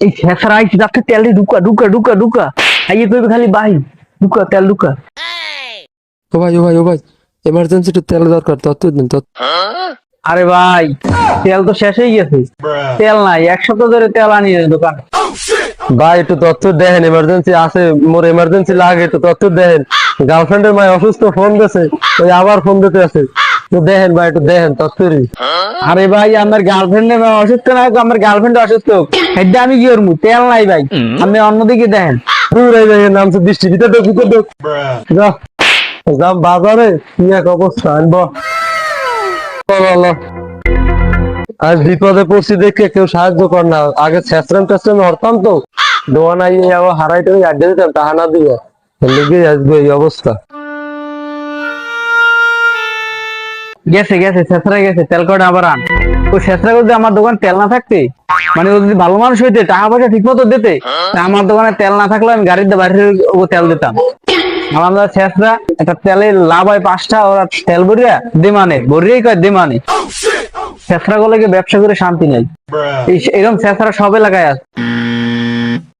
এই শেষরা আইছি যাচ্ছে তেলে ঢুকা ঢুকা ঢুকা ঢুকা আইয়ে কইবে খালি ভাই ঢুকা তেল ঢুকা। ও ভাই এমার্জেন্সি একটু তেল দরকার, তত দিন তত। আরে ভাই তেল তো শেষ হয়ে গেছে, তেল নাই, এক সপ্তাহ ধরে তেল আনি দোকান। ভাই একটু তথ্য দেন, এমার্জেন্সি আছে, মোর এমার্জেন্সি লাগে, একটু তথ্য দেন। গার্লফ্রেন্ডের মায় অসুস্থ, ফোন দিয়েছে, ওই আবার ফোন দিতে আছে, তো দেখেন ভাই একটু দেখেন তথ্যরি। আরে ভাই আমার গার্লফ্রেন্ড অসুস্থ না হোক, আমার গার্লফ্রেন্ড অসুস্থ হোক, হেডে আমি কি করবো, তেল নাই ভাই, আপনি অন্যদিকে দেখেন। নামছে বৃষ্টি, ভিতর ঢোক ভিতর ঢোক, যা বাজারে কি এক অবস্থা আনবো। আজ বিপদে পড়ছি দেখে কেউ সাহায্য কর না, আগে ছেঁচড়াম টেস্টাম হরতাম তো, দোয়া নাই হারাইতে আড্ডা দিতাম টাহা না দিয়ে, লেগে আসবে এই অবস্থা। গেছে গেছে শেষরা গেছে, তেল কটা আবার আন। তো শেষরা যদি আমার দোকান তেল না থাকতে, মানে ও যদি ভালো মানুষ হইতে, টাকা পয়সা ঠিক মতো দিতে, আমার দোকানে তেল না থাকলে আমি গাড়িতে বাইরে ও তেল দিতাম। আমাদের শেষরা একটা তেলের লাভ হয় 5টা, ওরা তেল ভরিয়া দেমানে ভরিয়াই কয় দেমানে। শেষরা গুলোকে ব্যবসা করে শান্তি নেই, এরকম শেষরা সব এলাকায় আছে।